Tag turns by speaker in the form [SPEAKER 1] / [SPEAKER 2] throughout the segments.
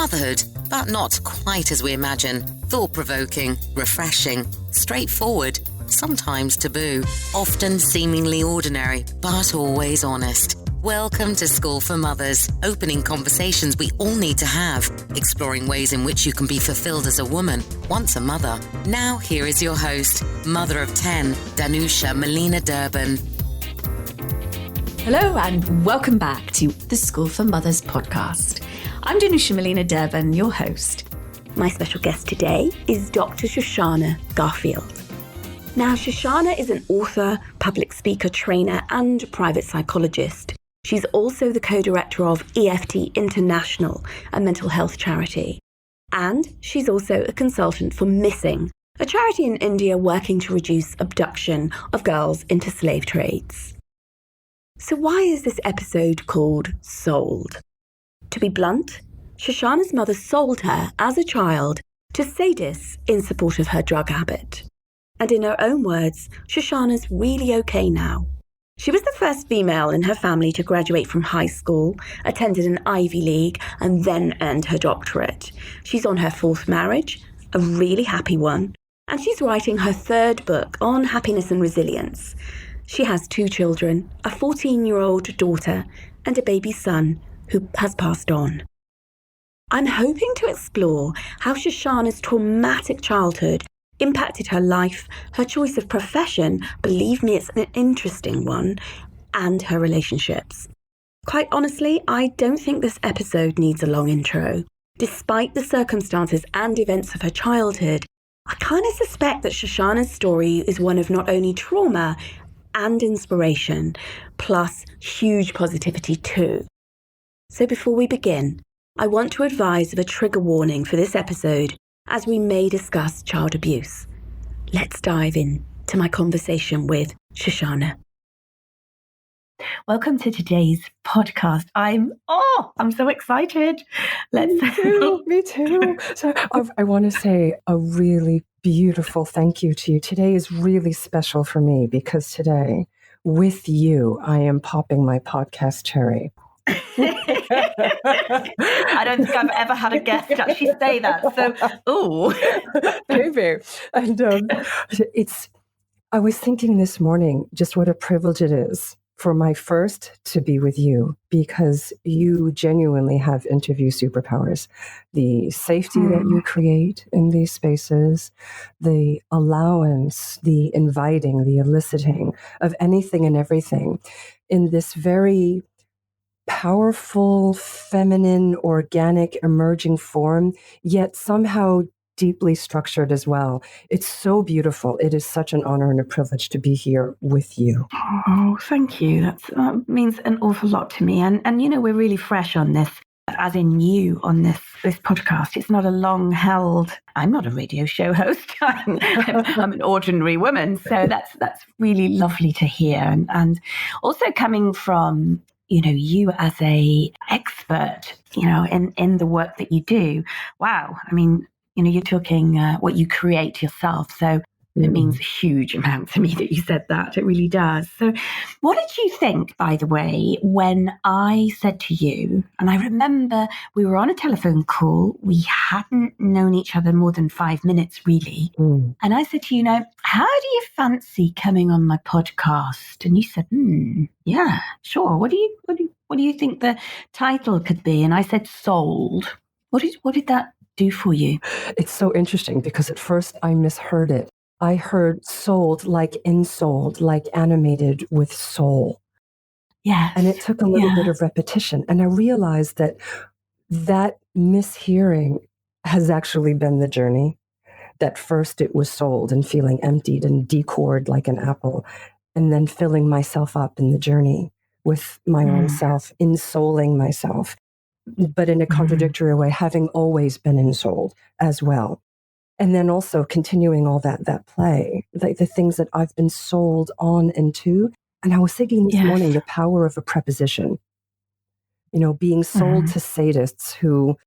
[SPEAKER 1] Motherhood, but not quite as we imagine. Thought-provoking, refreshing, straightforward, sometimes taboo, often seemingly ordinary, but always honest. Welcome to School for Mothers, opening conversations we all need to have, exploring ways in which you can be fulfilled as a woman, once a mother. Now, here is your host, mother of 10, Danusha Melina Durban.
[SPEAKER 2] Hello and welcome back to the School for Mothers podcast. I'm Danusha Melina Durban, your host.
[SPEAKER 3] My special guest today is Dr. Shoshana Garfield. Now, Shoshana is an author, public speaker, trainer, and private psychologist. She's also the co-director of EFT International, a mental health charity. And she's also a consultant for Missing, a charity in India working to reduce abduction of girls into slave trades. So why is this episode called Sold? To be blunt, Shoshana's mother sold her as a child to sadists in support of her drug habit. And in her own words, Shoshana's really okay now. She was the first female in her family to graduate from high school, attended an Ivy League, and then earned her doctorate. She's on her fourth marriage, a really happy one, and she's writing her third book on happiness and resilience. She has 2 children, a 14-year-old daughter, and a baby son who has passed on. I'm hoping to explore how Shoshana's traumatic childhood impacted her life, her choice of profession, believe me, it's an interesting one, and her relationships. Quite honestly, I don't think this episode needs a long intro. Despite the circumstances and events of her childhood, I kind of suspect that Shoshana's story is one of not only trauma and inspiration, plus huge positivity too. So before we begin, I want to advise of a trigger warning for this episode, as we may discuss child abuse. Let's dive into my conversation with Shoshana. Welcome to today's podcast. I'm so excited.
[SPEAKER 4] Me too. So I want to say a really beautiful thank you to you. Today is really special for me because today, with you, I am popping my podcast cherry.
[SPEAKER 3] I don't think I've ever had a guest actually say that. So,
[SPEAKER 4] Maybe. And I was thinking this morning just what a privilege it is for my first to be with you, because you genuinely have interview superpowers. The safety that you create in these spaces, the allowance, the inviting, the eliciting of anything and everything in this very powerful, feminine, organic, emerging form, yet somehow deeply structured as well. It's so beautiful. It is such an honor and a privilege to be here with you.
[SPEAKER 3] Oh, thank you. That means an awful lot to me. And you know, we're really fresh on this, as in you on this podcast. It's not a long-held, I'm not a radio show host. I'm an ordinary woman. So that's really lovely to hear. And also coming from, you know, you as a expert, you know, in the work that you do. Wow. I mean, you know, you're talking what you create yourself. So it means a huge amount to me that you said that. It really does. So what did you think, by the way, when I said to you, and I remember we were on a telephone call, we hadn't known each other more than 5 minutes, really. And I said to you, now, how do you fancy coming on my podcast? And you said, yeah, sure. What do you think the title could be? And I said, Sold. What did that do for you?
[SPEAKER 4] It's so interesting because at first I misheard it. I heard sold like ensouled, like animated with soul.
[SPEAKER 3] Yeah.
[SPEAKER 4] And it took a little bit of repetition. And I realized that mishearing has actually been the journey. That first it was sold and feeling emptied and decored like an apple, and then filling myself up in the journey with my own self, ensouling myself, but in a contradictory way, having always been ensouled as well. And then also continuing all that play, like the things that I've been sold on and to. And I was thinking this morning, the power of a preposition, you know, being sold to sadists who,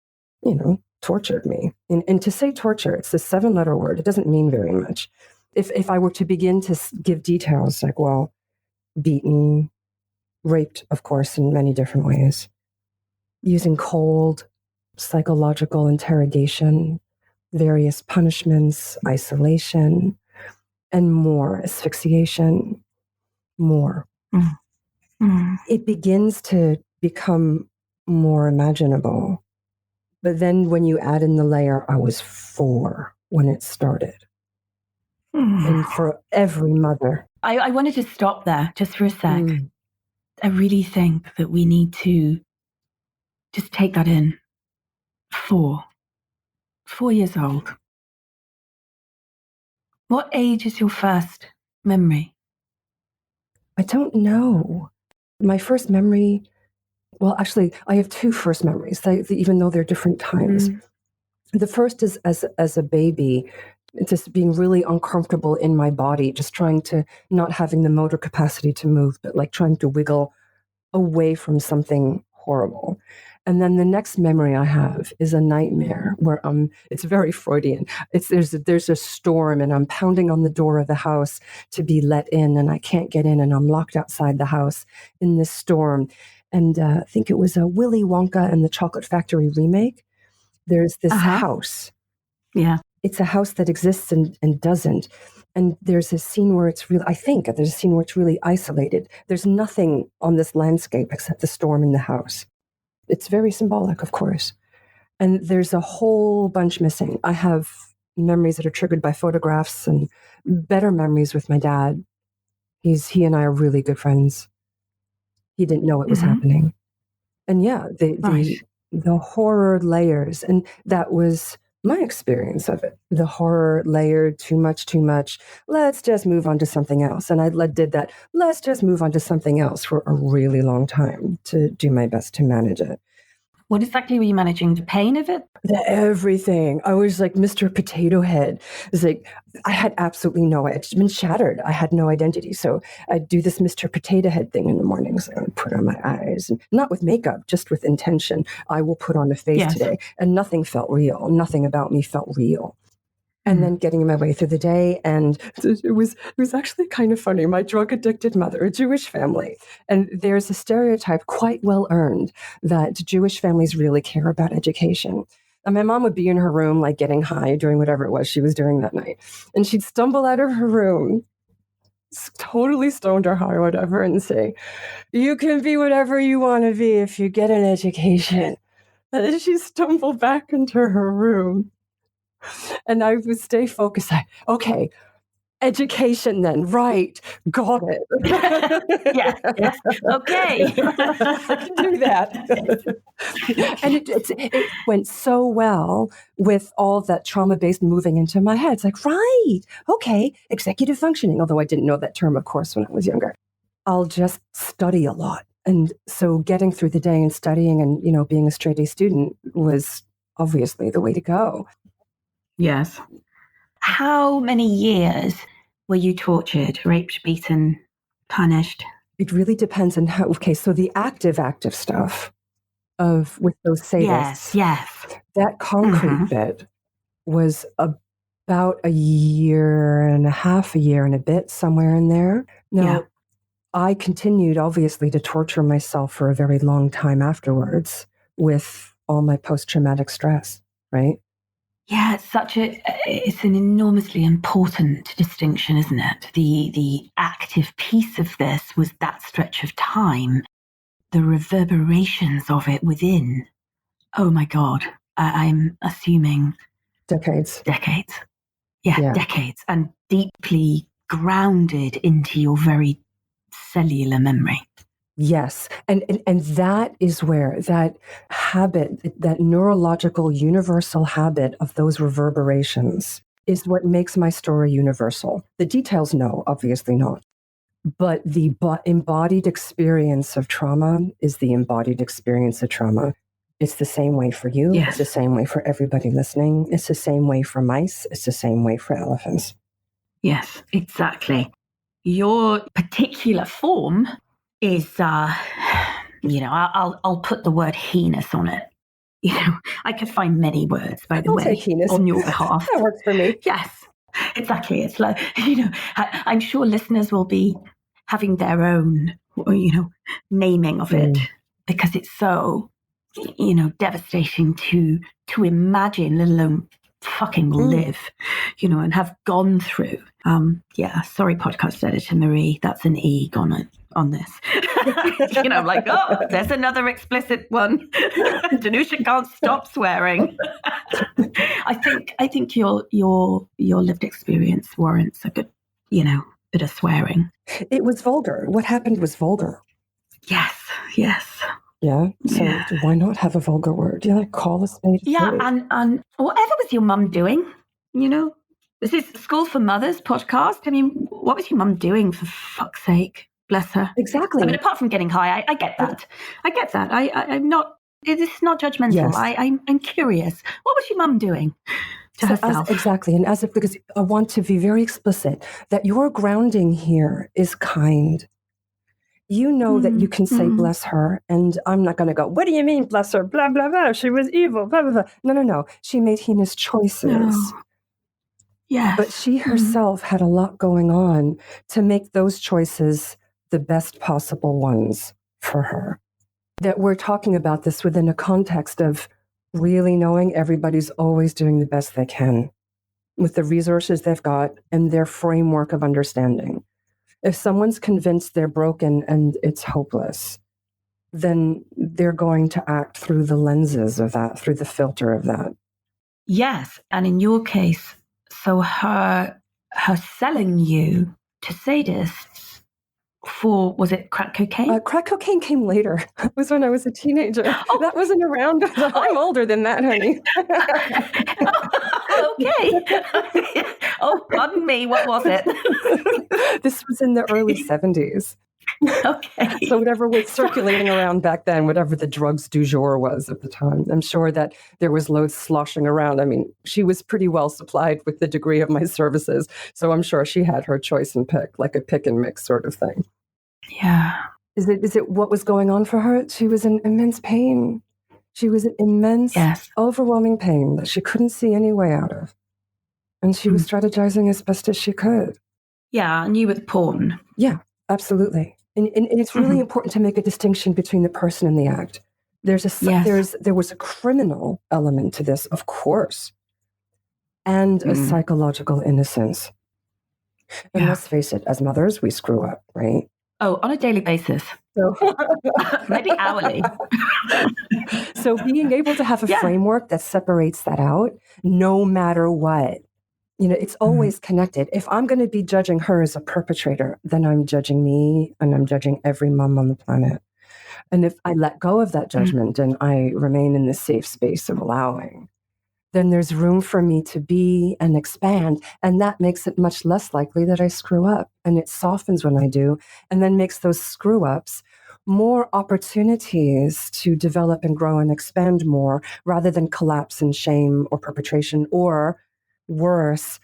[SPEAKER 4] you know, tortured me. And to say torture, it's a 7-letter word. It doesn't mean very much. If I were to begin to give details, like, well, beaten, raped, of course, in many different ways, using cold, psychological interrogation, various punishments, isolation, and more, asphyxiation, more. It begins to become more imaginable. But then when you add in the layer, I was 4 when it started. And for every mother.
[SPEAKER 3] I wanted to stop there just for a sec. I really think that we need to just take that in. 4 years old. What age is your first memory?
[SPEAKER 4] I don't know. My first memory, well, actually, I have 2 first memories, even though they're different times. The first is as a baby, just being really uncomfortable in my body, just trying to, not having the motor capacity to move, but like trying to wiggle away from something horrible. And then the next memory I have is a nightmare where it's very Freudian. There's a storm and I'm pounding on the door of the house to be let in and I can't get in and I'm locked outside the house in this storm. And I think it was a Willy Wonka and the Chocolate Factory remake. There's this house.
[SPEAKER 3] Yeah.
[SPEAKER 4] It's a house that exists and doesn't. And there's a scene where it's really, I think there's a scene where it's really isolated. There's nothing on this landscape except the storm in the house. It's very symbolic, of course. And there's a whole bunch missing. I have memories that are triggered by photographs and better memories with my dad. He and I are really good friends. He didn't know it was happening. And yeah, the horror layers, and that was my experience of it. The horror layered, too much. Let's just move on to something else. And I did that. Let's just move on to something else for a really long time to do my best to manage it.
[SPEAKER 3] What exactly were you managing? The pain of it?
[SPEAKER 4] Everything. I was like Mr. Potato Head. It was like, I had absolutely no, I'd been shattered. I had no identity. So I'd do this Mr. Potato Head thing in the mornings. I would put on my eyes, and not with makeup, just with intention. I will put on a face today. And nothing felt real. Nothing about me felt real. And then getting my way through the day. And it was actually kind of funny. My drug-addicted mother, a Jewish family. And there's a stereotype, quite well earned, that Jewish families really care about education. And my mom would be in her room, like getting high, doing whatever it was she was doing that night. And she'd stumble out of her room, totally stoned or high or whatever, and say, "You can be whatever you want to be if you get an education." And then she'd stumble back into her room. And I would stay focused. Okay, education then, right, got it.
[SPEAKER 3] Yes, okay.
[SPEAKER 4] I can do that. And it went so well with all that trauma-based moving into my head. It's like, right, okay, executive functioning, although I didn't know that term, of course, when I was younger. I'll just study a lot. And so getting through the day and studying and, being a straight A student was obviously the way to go.
[SPEAKER 3] Yes. How many years were you tortured, raped, beaten, punished?
[SPEAKER 4] It really depends on how. Okay, so the active stuff with those sadists.
[SPEAKER 3] Yes.
[SPEAKER 4] That concrete bit was about a year and a bit, somewhere in there. Now, I continued, obviously, to torture myself for a very long time afterwards with all my post-traumatic stress, right?
[SPEAKER 3] Yeah, it's an enormously important distinction, isn't it? The active piece of this was that stretch of time, the reverberations of it within. Oh my God, I'm assuming
[SPEAKER 4] decades.
[SPEAKER 3] Yeah, decades, and deeply grounded into your very cellular memory.
[SPEAKER 4] Yes. And that is where that habit, that neurological universal habit of those reverberations is what makes my story universal. The details, no, obviously not. But the embodied experience of trauma is the embodied experience of trauma. It's the same way for you.
[SPEAKER 3] Yes.
[SPEAKER 4] It's the same way for everybody listening. It's the same way for mice. It's the same way for elephants.
[SPEAKER 3] Yes, exactly. Your particular form is, I'll put the word heinous on it. I could find many words, by the way, on your behalf.
[SPEAKER 4] That works for me.
[SPEAKER 3] Yes, exactly. It's like, I'm sure listeners will be having their own, naming of it because it's so devastating to imagine, let alone fucking live, and have gone through. Sorry, podcast editor Marie, that's an E on this. I'm like, oh, there's another explicit one. Danusha can't stop swearing. I think your lived experience warrants a good, bit of swearing.
[SPEAKER 4] It was vulgar. What happened was vulgar.
[SPEAKER 3] Yes.
[SPEAKER 4] Yeah. So why not have a vulgar word? Yeah, call a spade a spade.
[SPEAKER 3] Yeah, and whatever was your mum doing? This is School for Mothers podcast. I mean, what was your mum doing, for fuck's sake? Bless her.
[SPEAKER 4] Exactly.
[SPEAKER 3] I mean, apart from getting high, I get that. I'm not. This is not judgmental.
[SPEAKER 4] Yes.
[SPEAKER 3] I'm curious. What was your mum doing to herself?
[SPEAKER 4] Exactly, and because I want to be very explicit that your grounding here is kind. You know that you can say bless her, and I'm not going to go, what do you mean bless her? Blah, blah, blah. She was evil, blah, blah, blah. No. She made heinous choices.
[SPEAKER 3] No. Yes.
[SPEAKER 4] But she herself had a lot going on to make those choices the best possible ones for her. That we're talking about this within a context of really knowing everybody's always doing the best they can with the resources they've got and their framework of understanding. If someone's convinced they're broken and it's hopeless, then they're going to act through the lenses of that, through the filter of that.
[SPEAKER 3] Yes. And in your case, so her selling you to sadists for, was it crack cocaine?
[SPEAKER 4] Crack cocaine came later. It was when I was a teenager. Oh. That wasn't around. I'm older than that, honey.
[SPEAKER 3] Okay. Oh, pardon me. What was it?
[SPEAKER 4] This was in the early 70s.
[SPEAKER 3] Okay.
[SPEAKER 4] So whatever was circulating around back then, whatever the drugs du jour was at the time, I'm sure that there was loads sloshing around. I mean, she was pretty well supplied with the degree of my services. So I'm sure she had her choice and pick, like a pick and mix sort of thing.
[SPEAKER 3] Yeah.
[SPEAKER 4] Is it what was going on for her? She was in immense pain. She was in immense, overwhelming pain that she couldn't see any way out of. And she was strategizing as best as she could.
[SPEAKER 3] Yeah, and you with porn.
[SPEAKER 4] Yeah, absolutely. And it's really important to make a distinction between the person and the act. There was a criminal element to this, of course, and a psychological innocence. And let's face it, as mothers, we screw up, right?
[SPEAKER 3] Oh, on a daily basis. So maybe hourly.
[SPEAKER 4] So being able to have a framework that separates that out, no matter what, it's always connected. If I'm going to be judging her as a perpetrator, then I'm judging me and I'm judging every mom on the planet. And if I let go of that judgment and I remain in this safe space of allowing, then there's room for me to be and expand. And that makes it much less likely that I screw up. And it softens when I do, and then makes those screw ups more opportunities to develop and grow and expand more, rather than collapse in shame or perpetration, or worse,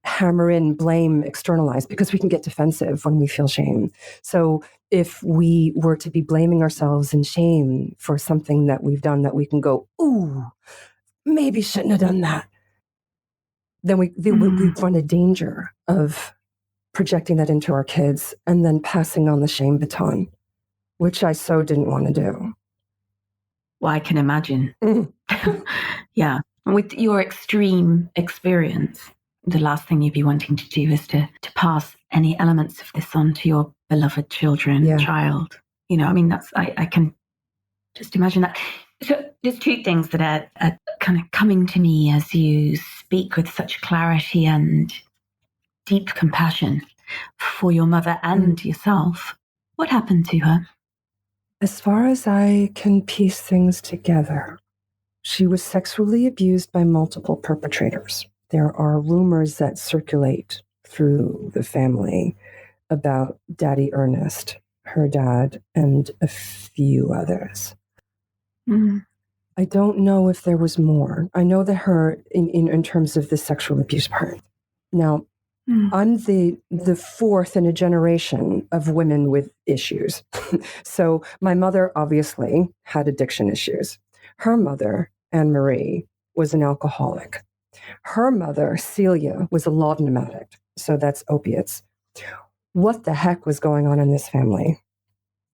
[SPEAKER 4] hammer in, blame, externalize, because we can get defensive when we feel shame. So if we were to be blaming ourselves in shame for something that we've done that we can go, ooh, maybe shouldn't have done that, then we run a danger of projecting that into our kids and then passing on the shame baton, which I so didn't want to do.
[SPEAKER 3] Well, I can imagine. Yeah. And with your extreme experience, the last thing you'd be wanting to do is to pass any elements of this on to your beloved child. I can just imagine that. So there's two things that are kind of coming to me as you speak with such clarity and deep compassion for your mother and yourself. What happened to her?
[SPEAKER 4] As far as I can piece things together, she was sexually abused by multiple perpetrators. There are rumors that circulate through the family about Daddy Ernest, her dad, and a few others. I don't know if there was more. I know that her, in terms of the sexual abuse part. Now, I'm the fourth in a generation of women with issues. So my mother obviously had addiction issues. Her mother, Anne Marie, was an alcoholic. Her mother, Celia, was a laudanum addict. So that's opiates. What the heck was going on in this family?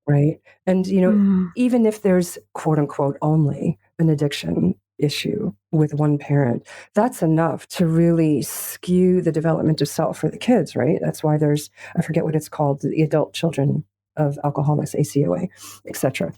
[SPEAKER 4] right? And, even if there's quote unquote only an addiction issue with one parent, that's enough to really skew the development of self for the kids, right? That's why there's, I forget what it's called, the Adult Children of Alcoholics, ACOA, etc.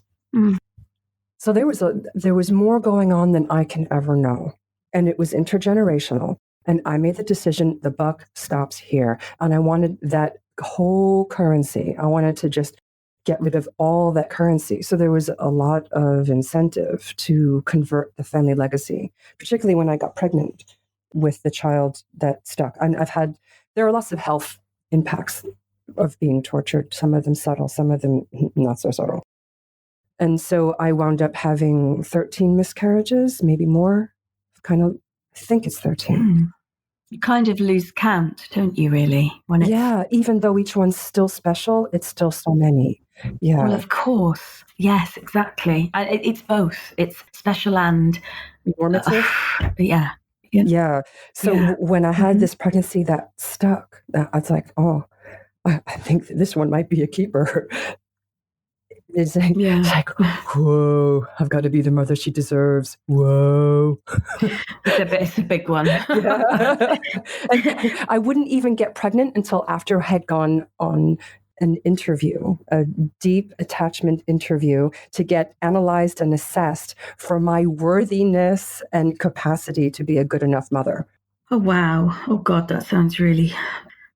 [SPEAKER 4] So there was more going on than I can ever know. And it was intergenerational. And I made the decision, the buck stops here. And I wanted that whole currency. I wanted to just get rid of all that currency. So there was a lot of incentive to convert the family legacy, particularly when I got pregnant with the child that stuck. And there are lots of health impacts of being tortured, some of them subtle, some of them not so subtle. And so I wound up having 13 miscarriages, maybe more. I think it's 13.
[SPEAKER 3] You kind of lose count, don't you, really?
[SPEAKER 4] Yeah, even though each one's still special, it's still so many. Yeah.
[SPEAKER 3] Well, of course. Yes, exactly. It's both. It's special and
[SPEAKER 4] normative.
[SPEAKER 3] Yeah.
[SPEAKER 4] So when I had this pregnancy that stuck, I was like, oh, I think this one might be a keeper. It's like, whoa, I've got to be the mother she deserves. Whoa.
[SPEAKER 3] It's a big one.
[SPEAKER 4] And I wouldn't even get pregnant until after I had gone on an interview, a deep attachment interview, to get analyzed and assessed for my worthiness and capacity to be a good enough mother.
[SPEAKER 3] Oh, wow. Oh, God, that sounds really...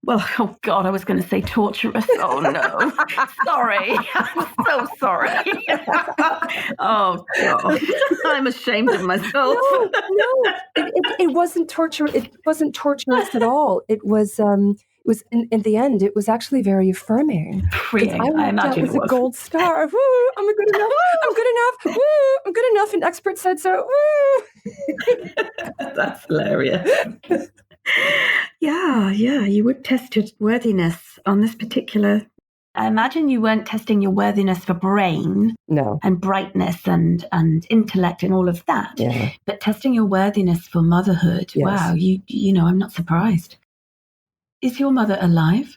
[SPEAKER 3] Well, oh God, I was going to say torturous. Oh no, sorry. I'm so sorry. Oh God, I'm ashamed of myself.
[SPEAKER 4] No, it wasn't torture. It wasn't torturous at all. It was in the end, it was actually very affirming.
[SPEAKER 3] Freeing.
[SPEAKER 4] I imagine it was a gold star. Woo, I'm good enough. I'm good enough. Woo, I'm good enough. An expert said so. Woo.
[SPEAKER 3] That's hilarious. Yeah, you would test your worthiness on this particular... I imagine you weren't testing your worthiness for brain and brightness and intellect and all of that, but testing your worthiness for motherhood. Yes. Wow, you know, I'm not surprised. Is your mother alive?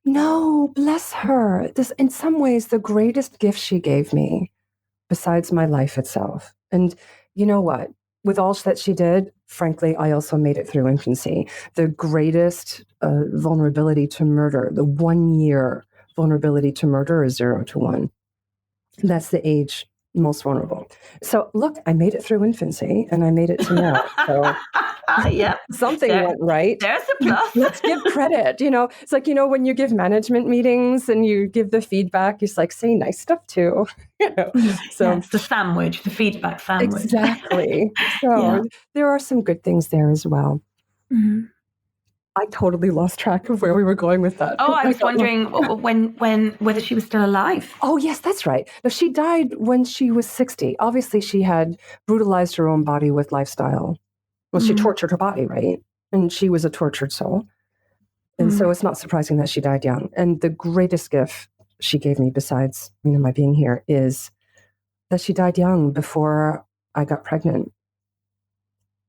[SPEAKER 4] No, bless her. This, in some ways, the greatest gift she gave me, besides my life itself. And you know what? With all that she did, frankly, I also made it through infancy. The greatest vulnerability to murder, the 1 year vulnerability to murder, is 0 to 1. That's the age most vulnerable. So look, I made it through infancy and I made it to now. So something went right.
[SPEAKER 3] There's a plus.
[SPEAKER 4] Let's give credit. You know, it's like, when you give management meetings and you give the feedback, it's like, say nice stuff too. So
[SPEAKER 3] the sandwich, the feedback sandwich.
[SPEAKER 4] Exactly. So there are some good things there as well. Mm-hmm. I totally lost track of where we were going with that.
[SPEAKER 3] Oh, I was wondering whether she was still alive.
[SPEAKER 4] Oh, yes, that's right. No, she died when she was 60. Obviously, she had brutalized her own body with lifestyle. Well, she tortured her body, right? And she was a tortured soul. And so it's not surprising that she died young. And the greatest gift she gave me, besides my being here, is that she died young before I got pregnant.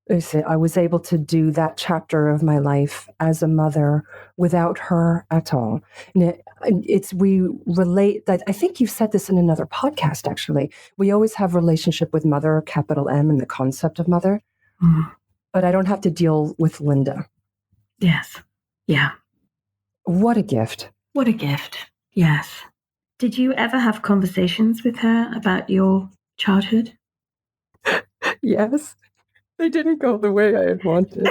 [SPEAKER 4] I was able to do that chapter of my life as a mother without her at all. We relate that. I think you've said this in another podcast, actually. We always have relationship with mother, capital M, and the concept of mother. But I don't have to deal with Linda.
[SPEAKER 3] Yes. Yeah.
[SPEAKER 4] What a gift.
[SPEAKER 3] What a gift. Yes. Did you ever have conversations with her about your childhood?
[SPEAKER 4] Yes. They didn't go the way I had wanted.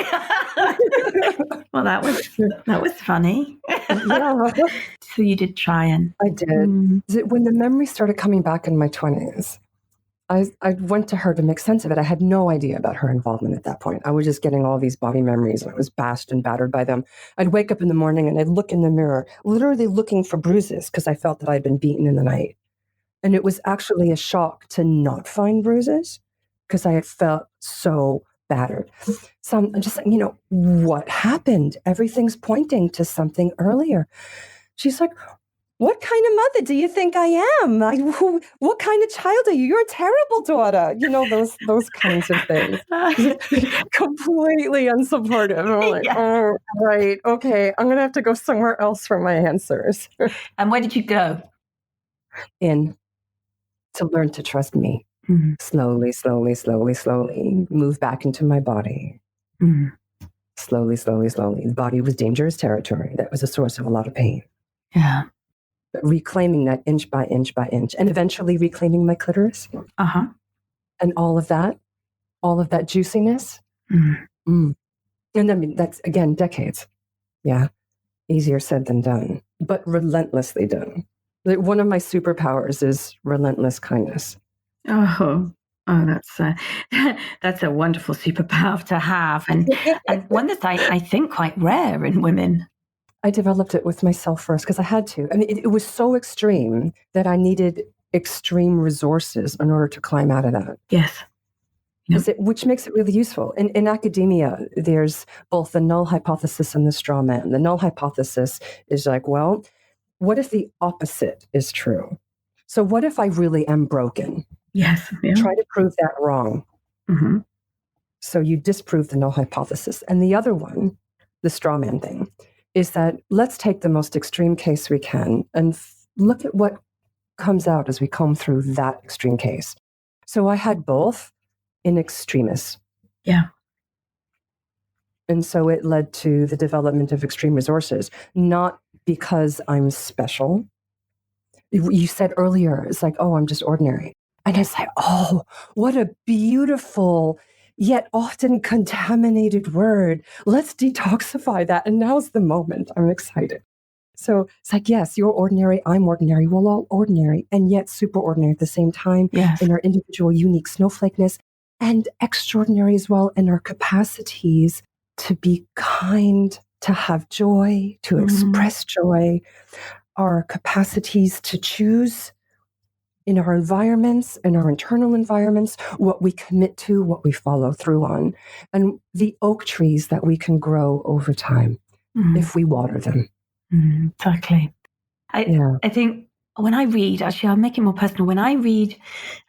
[SPEAKER 3] Well, that was funny.
[SPEAKER 4] Yeah.
[SPEAKER 3] So you did try and...
[SPEAKER 4] I did. When the memories started coming back in my 20s, I went to her to make sense of it. I had no idea about her involvement at that point. I was just getting all these body memories, and I was bashed and battered by them. I'd wake up in the morning and I'd look in the mirror, literally looking for bruises because I felt that I'd been beaten in the night. And it was actually a shock to not find bruises because I had felt so battered. So I'm just like, what happened? Everything's pointing to something earlier. She's like, what kind of mother do you think I am? What kind of child are you? You're a terrible daughter. Those kinds of things. Completely unsupportive. I'm like, oh, right. Okay. I'm going to have to go somewhere else for my answers.
[SPEAKER 3] And where did you go?
[SPEAKER 4] in to learn to trust me. Slowly, slowly, slowly, slowly move back into my body. Slowly, slowly, slowly. The body was dangerous territory. That was a source of a lot of pain.
[SPEAKER 2] Yeah.
[SPEAKER 4] But reclaiming that inch by inch by inch, and eventually reclaiming my clitoris. And all of that juiciness. And I mean, that's, again, decades. Yeah. Easier said than done, but relentlessly done. Like, one of my superpowers is relentless kindness.
[SPEAKER 2] Oh, that's a wonderful superpower to have, and one that I think quite rare in women.
[SPEAKER 4] I developed it with myself first because I had to. I mean, it was so extreme that I needed extreme resources in order to climb out of that.
[SPEAKER 2] Yes. Yep.
[SPEAKER 4] Which makes it really useful. In academia, there's both the null hypothesis and the straw man. The null hypothesis is like, well, what if the opposite is true? So what if I really am broken?
[SPEAKER 2] Yes. Yeah.
[SPEAKER 4] Try to prove that wrong. So you disprove the null hypothesis. And the other one, the straw man thing, is that let's take the most extreme case we can and look at what comes out as we comb through that extreme case. So I had both in extremis.
[SPEAKER 2] Yeah.
[SPEAKER 4] And so it led to the development of extreme resources, not because I'm special. You said earlier, it's like, oh, I'm just ordinary. And it's like, oh, what a beautiful, yet often contaminated word. Let's detoxify that. And now's the moment. I'm excited. So it's like, yes, you're ordinary, I'm ordinary, we're all ordinary, and yet super ordinary at the same time.
[SPEAKER 2] Yes.
[SPEAKER 4] In our individual, unique snowflakeness, and extraordinary as well in our capacities to be kind, to have joy, to express joy, our capacities to choose in our environments, in our internal environments, what we commit to, what we follow through on, and the oak trees that we can grow over time if we water them.
[SPEAKER 2] Exactly. I think when I read, actually, I'll make it more personal. When I read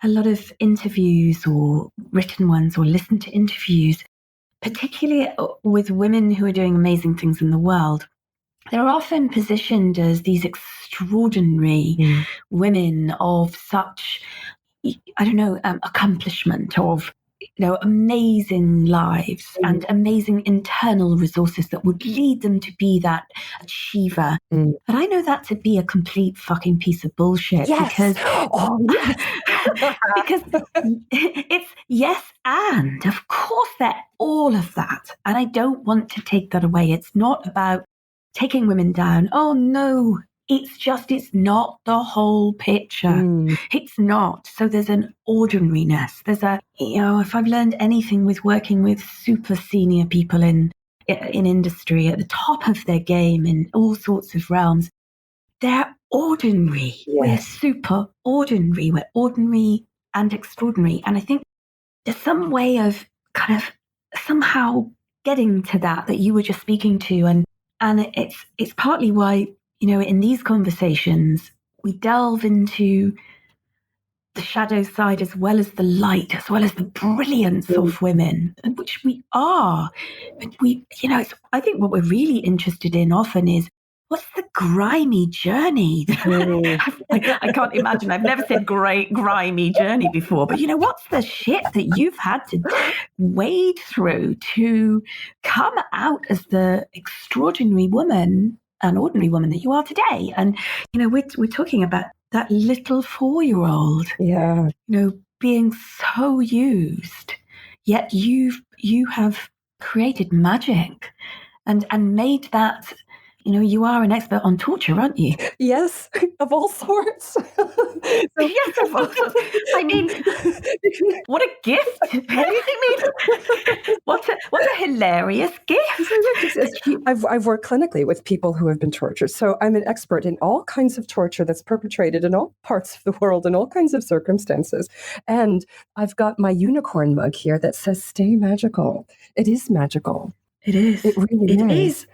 [SPEAKER 2] a lot of interviews or written ones or listen to interviews, particularly with women who are doing amazing things in the world, they're often positioned as these extraordinary women of such, accomplishment, of amazing lives and amazing internal resources that would lead them to be that achiever. But I know that to be a complete fucking piece of bullshit.
[SPEAKER 4] Yes.
[SPEAKER 2] Because because it's yes, and of course they're all of that. And I don't want to take that away. It's not about taking women down. Oh no. It's not the whole picture. It's not. So there's an ordinariness. There's if I've learned anything with working with super senior people in industry at the top of their game in all sorts of realms, they're ordinary. Yes. We're super ordinary. We're ordinary and extraordinary. And I think there's some way of kind of somehow getting to that you were just speaking to. And it's partly why, in these conversations, we delve into the shadow side as well as the light, as well as the brilliance of women, which we are. But I think what we're really interested in often is, what's the grimy journey? I can't imagine. I've never said grimy journey before, but what's the shit that you've had to wade through to come out as the extraordinary woman, an ordinary woman that you are today? And we're talking about that little 4-year-old, being so used, yet you have created magic and made that. You are an expert on torture, aren't you?
[SPEAKER 4] Yes, of all sorts.
[SPEAKER 2] Yes, of all sorts. I mean, what a gift! I mean, what a hilarious gift!
[SPEAKER 4] I've worked clinically with people who have been tortured, so I'm an expert in all kinds of torture that's perpetrated in all parts of the world in all kinds of circumstances. And I've got my unicorn mug here that says "Stay magical." It is magical.
[SPEAKER 2] It is.
[SPEAKER 4] It really is.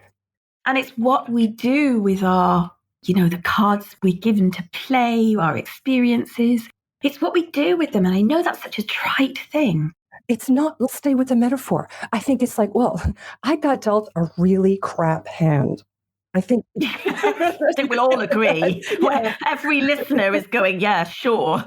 [SPEAKER 2] And it's what we do with our, the cards we're given to play, our experiences. It's what we do with them. And I know that's such a trite thing.
[SPEAKER 4] It's not. Let's stay with the metaphor. I think it's like, well, I got dealt a really crap hand. I think
[SPEAKER 2] I think we'll all agree.
[SPEAKER 4] Yeah.
[SPEAKER 2] Every listener is going, yeah, sure.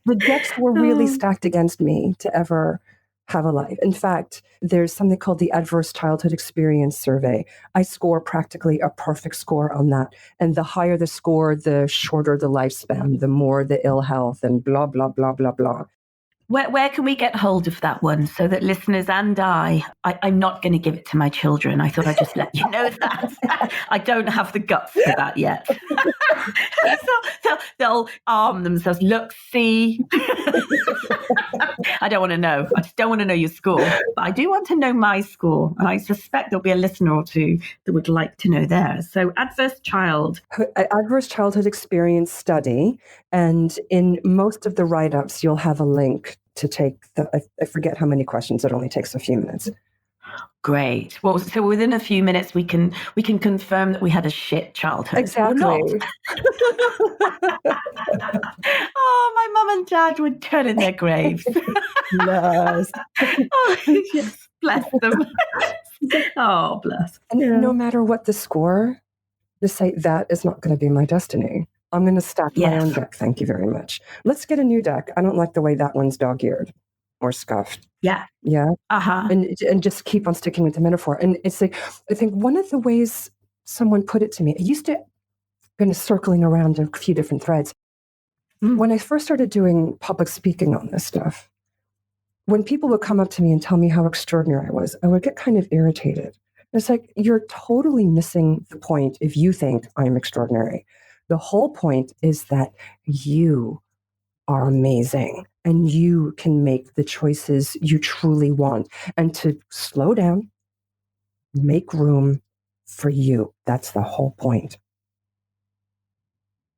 [SPEAKER 4] The decks were really stacked against me to ever have a life. In fact, there's something called the Adverse Childhood Experience Survey. I score practically a perfect score on that. And the higher the score, the shorter the lifespan, the more the ill health, and blah, blah, blah, blah, blah.
[SPEAKER 2] Where can we get hold of that one so that listeners and I'm not going to give it to my children. I thought I'd just let you know that. I don't have the guts for that yet. So they'll arm themselves. Look, see. I don't want to know. I just don't want to know your score. But I do want to know my score. And I suspect there'll be a listener or two that would like to know theirs. So Adverse Childhood
[SPEAKER 4] Experience Study. And in most of the write-ups, you'll have a link to take I forget how many questions. It only takes a few minutes.
[SPEAKER 2] Great. Well, so within a few minutes, we can confirm that we had a shit childhood.
[SPEAKER 4] Exactly.
[SPEAKER 2] Oh, my mum and dad would turn in their graves.
[SPEAKER 4] Yes.
[SPEAKER 2] Oh, yes, bless them. Oh, bless.
[SPEAKER 4] And no matter what the score, to say that is not going to be my destiny. I'm going to stack my own deck. Thank you very much. Let's get a new deck. I don't like the way that one's dog-eared or scuffed.
[SPEAKER 2] Yeah.
[SPEAKER 4] Yeah.
[SPEAKER 2] Uh-huh.
[SPEAKER 4] And just keep on sticking with the metaphor. And it's like, I think one of the ways someone put it to me, I used to kind of circling around a few different threads. When I first started doing public speaking on this stuff, when people would come up to me and tell me how extraordinary I was, I would get kind of irritated. It's like, you're totally missing the point if you think I'm extraordinary. The whole point is that you are amazing and you can make the choices you truly want, and to slow down, make room for you. That's the whole point.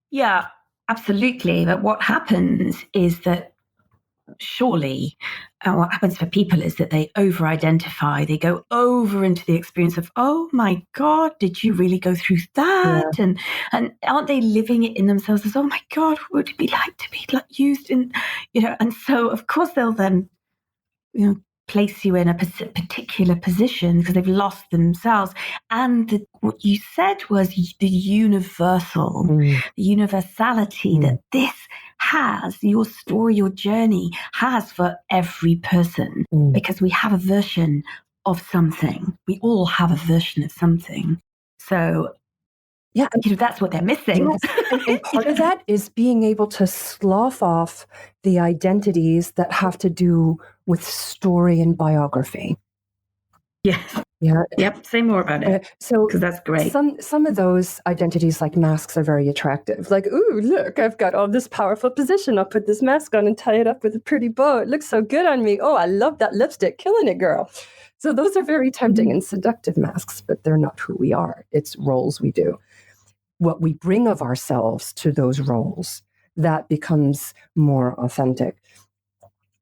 [SPEAKER 2] Yeah, absolutely. But what happens is that surely what happens for people is that they over-identify. They go over into the experience of, oh my God, did you really go through that? Yeah. And aren't they living it in themselves as, oh my God, what would it be like to be used in, and so of course they'll then, place you in a particular position because they've lost themselves. And what you said was the universality that this has, your story, your journey has for every person, because we have a version of something. We all have a version of something. So yeah, that's what they're missing.
[SPEAKER 4] Yes. And part of that is being able to slough off the identities that have to do with story and biography.
[SPEAKER 2] Yes.
[SPEAKER 4] Yeah.
[SPEAKER 2] Yep. Say more about it. Because that's great.
[SPEAKER 4] Some of those identities, like masks, are very attractive. Like, ooh, look, I've got all this powerful position. I'll put this mask on and tie it up with a pretty bow. It looks so good on me. Oh, I love that lipstick. Killing it, girl. So those are very tempting and seductive masks, but they're not who we are. It's roles we do. What we bring of ourselves to those roles, that becomes more authentic.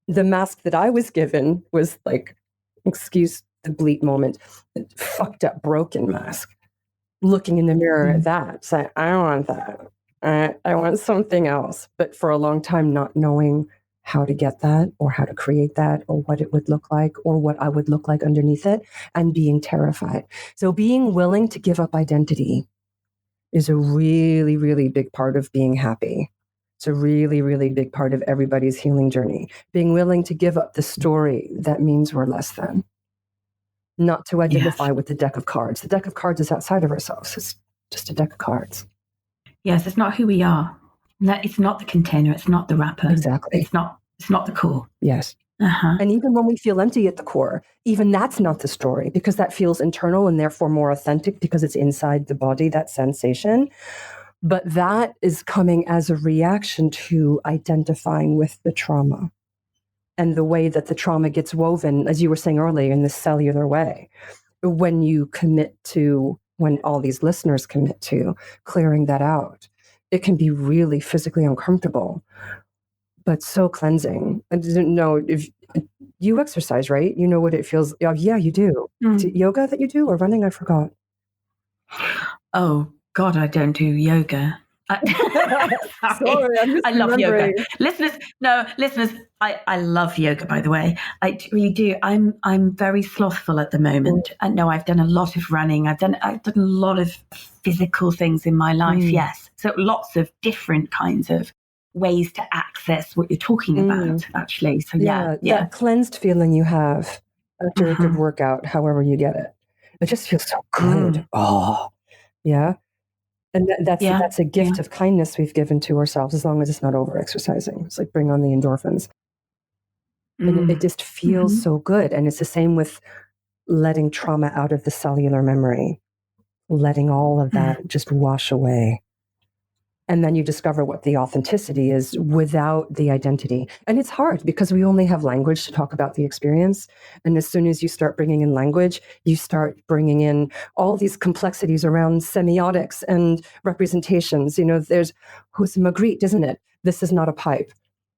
[SPEAKER 4] The mask that I was given was like, excuse the bleat moment, fucked up, broken mask. Looking in the mirror at that, saying, I don't want that. I want something else. But for a long time, not knowing how to get that, or how to create that, or what it would look like, or what I would look like underneath it, and being terrified. So being willing to give up identity is a really, really big part of being happy. It's a really, really big part of everybody's healing journey. Being willing to give up the story that means we're less than. Not to identify with the deck of cards. The deck of cards is outside of ourselves. It's just a deck of cards.
[SPEAKER 2] Yes, it's not who we are. It's not the container. It's not the wrapper.
[SPEAKER 4] Exactly.
[SPEAKER 2] It's not the core.
[SPEAKER 4] Yes. And even when we feel empty at the core, even that's not the story, because that feels internal and therefore more authentic because it's inside the body, that sensation. But that is coming as a reaction to identifying with the trauma and the way that the trauma gets woven, as you were saying earlier, in the cellular way. When you commit to, when all these listeners commit to clearing that out, it can be really physically uncomfortable, but so cleansing. I didn't know if you exercise, right? You know what it feels. Yeah, you do. Is it yoga that you do, or running? I forgot.
[SPEAKER 2] Oh God, I don't do yoga.
[SPEAKER 4] Sorry, I'm
[SPEAKER 2] I love yoga.
[SPEAKER 4] misremembering.
[SPEAKER 2] Listeners, I love yoga, by the way. I really do. I'm very slothful at the moment. And no, I've done a lot of running. I've done a lot of physical things in my life, yes. So lots of different kinds of ways to access what you're talking about, actually. So yeah.
[SPEAKER 4] That cleansed feeling you have after a good workout, however you get it. It just feels so good. Oh, yeah. And that's a gift of kindness we've given to ourselves, as long as it's not over-exercising. It's like bring on the endorphins. And it just feels so good. And it's the same with letting trauma out of the cellular memory, letting all of that just wash away. And then you discover what the authenticity is without the identity. And it's hard because we only have language to talk about the experience. And as soon as you start bringing in language, you start bringing in all these complexities around semiotics and representations. There's who's Magritte, isn't it? This is not a pipe.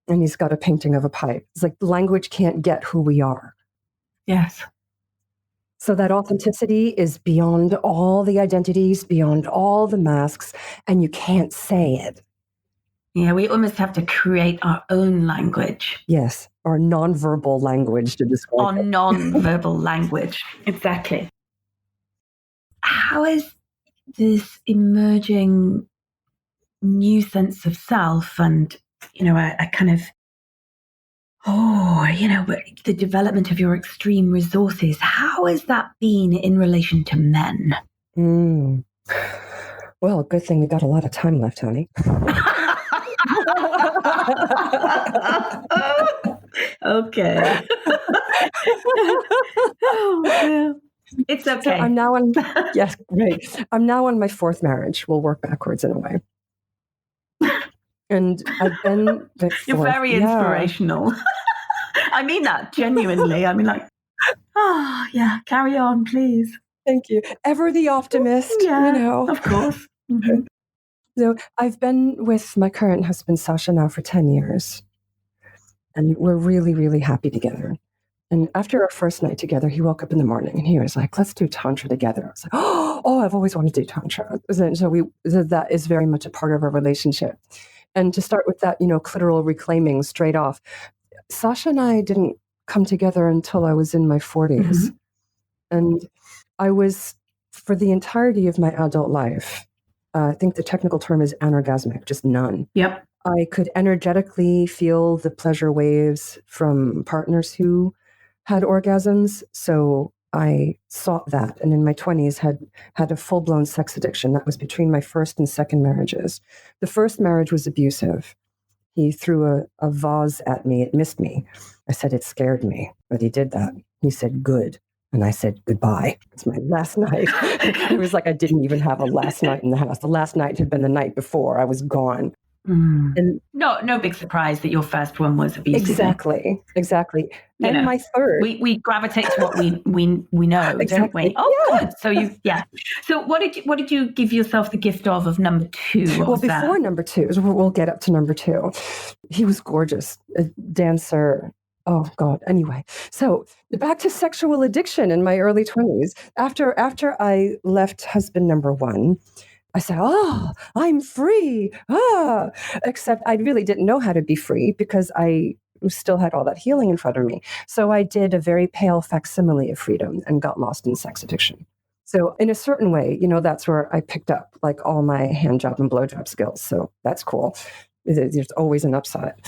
[SPEAKER 4] And he's got a painting of a pipe. It's like language can't get who we are.
[SPEAKER 2] Yes.
[SPEAKER 4] So that authenticity is beyond all the identities, beyond all the masks, and you can't say it.
[SPEAKER 2] Yeah, we almost have to create our own language.
[SPEAKER 4] Yes, our nonverbal language to describe
[SPEAKER 2] our
[SPEAKER 4] it.
[SPEAKER 2] Nonverbal language. Exactly. How is this emerging new sense of self and, a kind of, the development of your extreme resources, how has that been in relation to men?
[SPEAKER 4] Well, good thing we got a lot of time left, honey.
[SPEAKER 2] Okay. It's okay.
[SPEAKER 4] So I'm now on, yes, great. I'm now on my fourth marriage. We'll work backwards in a way. And I've been
[SPEAKER 2] You're very inspirational. I mean that genuinely. I mean, carry on, please.
[SPEAKER 4] Thank you. Ever the optimist,
[SPEAKER 2] Of course. Mm-hmm.
[SPEAKER 4] So I've been with my current husband, Sasha, now for 10 years. And we're really, really happy together. And after our first night together, he woke up in the morning and he was like, let's do Tantra together. I was like, oh, I've always wanted to do Tantra. So that is very much a part of our relationship. And to start with that, clitoral reclaiming straight off, Sasha and I didn't come together until I was in my 40s. And I was, for the entirety of my adult life, I think the technical term is anorgasmic, just none.
[SPEAKER 2] Yep.
[SPEAKER 4] I could energetically feel the pleasure waves from partners who had orgasms. So I sought that. And in my 20s had a full-blown sex addiction. That was between my first and second marriages. The first marriage was abusive. He threw a vase at me. It missed me. I said, it scared me, but he did that. He said, good. And I said, goodbye. It's my last night. It was like I didn't even have a last night in the house. The last night had been the night before. I was gone. And
[SPEAKER 2] no big surprise that your first one was abusive.
[SPEAKER 4] Exactly. And my third.
[SPEAKER 2] We gravitate to what we know, don't we? Oh, good. So So what did you give yourself the gift of number two?
[SPEAKER 4] Before number two, we'll get up to number two. He was gorgeous, a dancer. Oh God. Anyway, so back to sexual addiction in my early 20s. After I left husband number one, I said, oh, I'm free. Except I really didn't know how to be free because I still had all that healing in front of me. So I did a very pale facsimile of freedom and got lost in sex addiction. So in a certain way, that's where I picked up like all my hand job and blowjob skills. So that's cool. There's always an upside.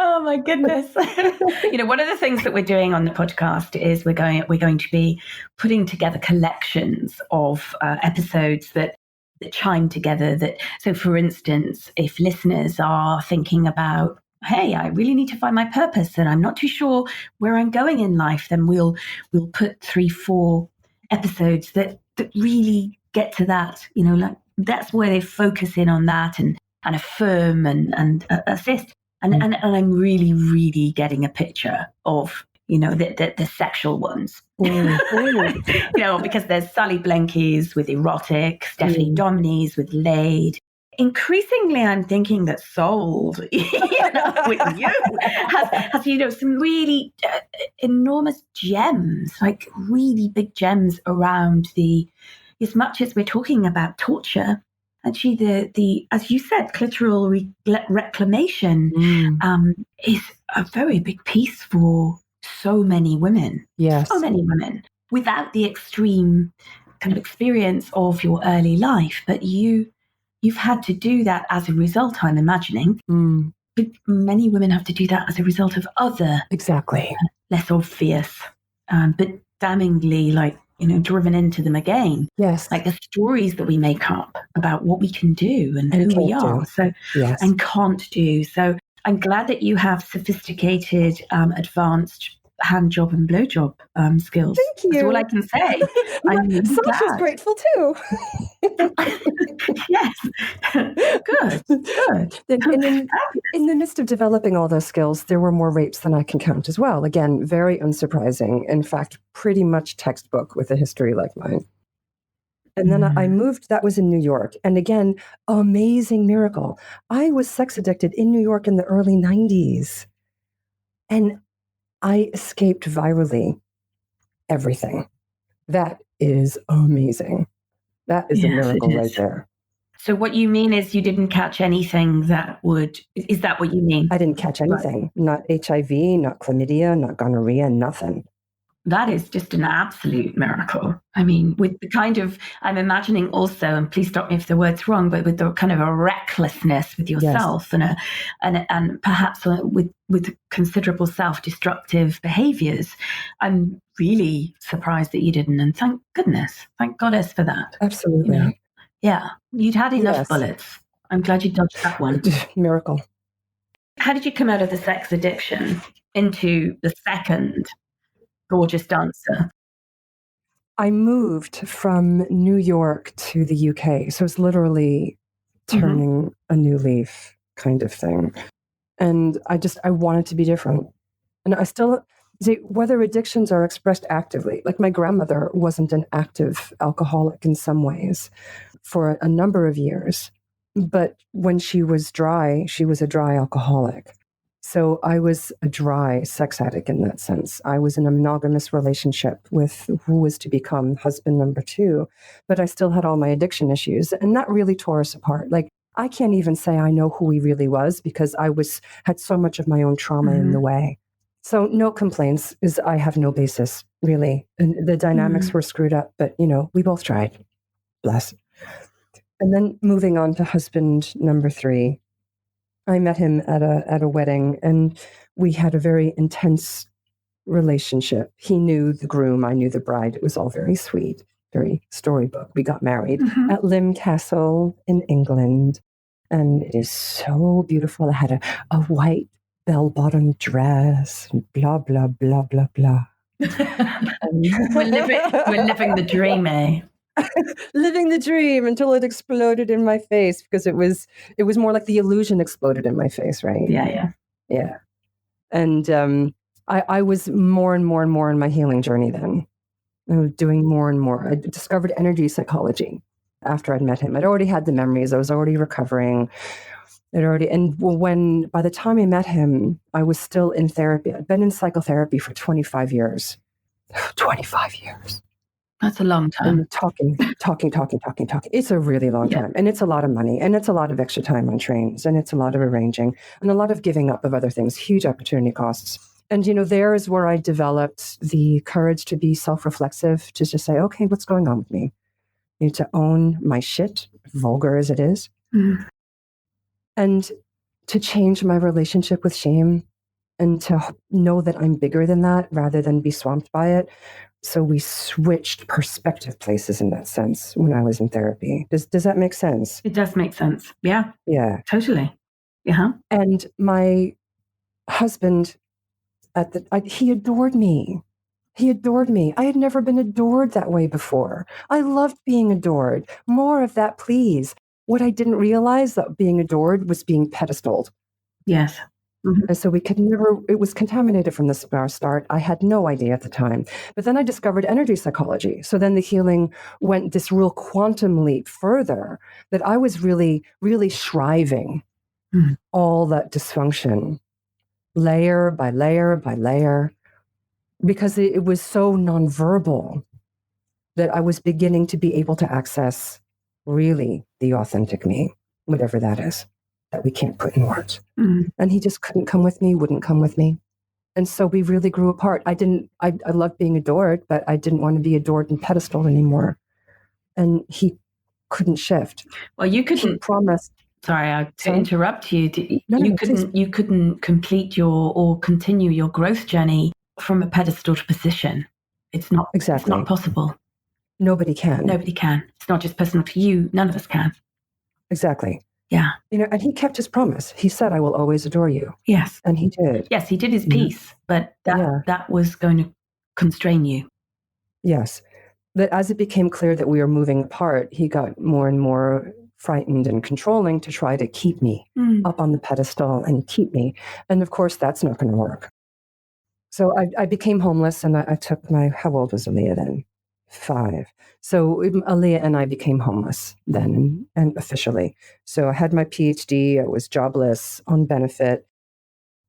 [SPEAKER 2] Oh my goodness. One of the things that we're doing on the podcast is we're going to be putting together collections of episodes that chime together. So for instance, if listeners are thinking about, hey, I really need to find my purpose and I'm not too sure where I'm going in life, then we'll put 3-4 episodes that really get to that, like that's where they focus in on that and affirm and assist. And I'm really, really getting a picture of, the sexual ones. Because there's Sally Blenkies with erotic, Stephanie Dominies with laid. Increasingly, I'm thinking that Sold, with you, has some really enormous gems, like really big gems around the as much as we're talking about torture, actually the as you said, clitoral reclamation is a very big piece for so many women.
[SPEAKER 4] Yes.
[SPEAKER 2] So many women without the extreme kind of experience of your early life, but you've had to do that as a result, I'm imagining. But many women have to do that as a result of other
[SPEAKER 4] exactly
[SPEAKER 2] less obvious, but damningly driven into them again.
[SPEAKER 4] Yes.
[SPEAKER 2] Like the stories that we make up about what we can do and who we are. So
[SPEAKER 4] yes.
[SPEAKER 2] and can't do. So I'm glad that you have sophisticated, advanced hand job and blow job skills.
[SPEAKER 4] Thank you.
[SPEAKER 2] That's all I can say. I'm really
[SPEAKER 4] Sasha's grateful too.
[SPEAKER 2] Yes. Good.
[SPEAKER 4] In the midst of developing all those skills, there were more rapes than I can count as well. Again, very unsurprising. In fact, pretty much textbook with a history like mine. And then I moved, that was in New York. And again, amazing miracle. I was sex addicted in New York in the early 90s. And I escaped virally everything. That is amazing. That is a miracle right there.
[SPEAKER 2] So what you mean is you didn't catch anything that would, is that what you mean?
[SPEAKER 4] I didn't catch anything. Right. Not HIV, not chlamydia, not gonorrhea, nothing.
[SPEAKER 2] That is just an absolute miracle. I mean, with the kind of, I'm imagining also, and please stop me if the word's wrong, but with the kind of a recklessness with yourself and perhaps with considerable self-destructive behaviors. I'm really surprised that you didn't. And thank goddess for that.
[SPEAKER 4] Absolutely.
[SPEAKER 2] You know? Yeah. You'd had enough bullets. I'm glad you dodged that one.
[SPEAKER 4] Miracle.
[SPEAKER 2] How did you come out of the sex addiction into the second gorgeous dancer?
[SPEAKER 4] I moved from New York to the UK. So it's literally turning a new leaf kind of thing. And I wanted to be different. And I still see whether addictions are expressed actively. Like my grandmother wasn't an active alcoholic in some ways for a number of years. But when she was dry, she was a dry alcoholic. So I was a dry sex addict in that sense. I was in a monogamous relationship with who was to become husband number 2, but I still had all my addiction issues, and that really tore us apart. Like, I can't even say I know who he really was because I had so much of my own trauma in the way. So no complaints, is I have no basis, really. And the dynamics were screwed up, but, we both tried. Bless. And then moving on to husband number 3. I met him at a wedding, and we had a very intense relationship. He knew the groom, I knew the bride. It was all very sweet, very storybook. We got married at Lim Castle in England, and it is so beautiful. I had a white bell-bottom dress, and blah, blah, blah, blah, blah.
[SPEAKER 2] We're living the dream, eh?
[SPEAKER 4] Living the dream until it exploded in my face, because it was more like the illusion exploded in my face, right? Yeah. And I was more and more and more in my healing journey then. I was doing more and more. I discovered energy psychology after I'd met him. I'd already had the memories. I was already recovering. When by the time I met him, I was still in therapy. I'd been in psychotherapy for 25 years. 25 years.
[SPEAKER 2] That's a long time.
[SPEAKER 4] And talking. It's a really long time. And it's a lot of money. And it's a lot of extra time on trains. And it's a lot of arranging. And a lot of giving up of other things. Huge opportunity costs. And, there is where I developed the courage to be self-reflexive, to just say, okay, what's going on with me? To own my shit, vulgar as it is. And to change my relationship with shame, and to know that I'm bigger than that rather than be swamped by it. So we switched perspective places in that sense when I was in therapy. Does that make sense?
[SPEAKER 2] It does make sense. Yeah.
[SPEAKER 4] Yeah.
[SPEAKER 2] Totally. Yeah.
[SPEAKER 4] And my husband, he adored me. He adored me. I had never been adored that way before. I loved being adored. More of that, please. What I didn't realize, that being adored was being pedestaled.
[SPEAKER 2] Yes.
[SPEAKER 4] And so it was contaminated from the start. I had no idea at the time. But then I discovered energy psychology. So then the healing went this real quantum leap further, that I was really, really shriving all that dysfunction, layer by layer by layer, because it was so nonverbal. that I was beginning to be able to access really the authentic me, whatever that is, that we can't put in words. And he just couldn't come with me, wouldn't come with me. And so we really grew apart. I loved being adored, but I didn't want to be adored and pedestaled anymore. And he couldn't shift.
[SPEAKER 2] Well, you couldn't.
[SPEAKER 4] He promised.
[SPEAKER 2] Sorry, to interrupt you.
[SPEAKER 4] Please.
[SPEAKER 2] You couldn't complete or continue your growth journey from a pedestaled position. It's not
[SPEAKER 4] Exactly.
[SPEAKER 2] It's not possible.
[SPEAKER 4] Nobody can.
[SPEAKER 2] Nobody can. It's not just personal to you. None of us can.
[SPEAKER 4] Exactly.
[SPEAKER 2] Yeah.
[SPEAKER 4] And he kept his promise. He said, "I will always adore you."
[SPEAKER 2] Yes.
[SPEAKER 4] And he did.
[SPEAKER 2] Yes, he did his piece, but that was going to constrain you.
[SPEAKER 4] Yes. But as it became clear that we were moving apart, he got more and more frightened and controlling to try to keep me up on the pedestal and keep me. And of course, that's not going to work. So I became homeless, and I took how old was Aaliyah then? 5. So Aaliyah and I became homeless then, and officially. So I had my PhD, I was jobless, on benefit,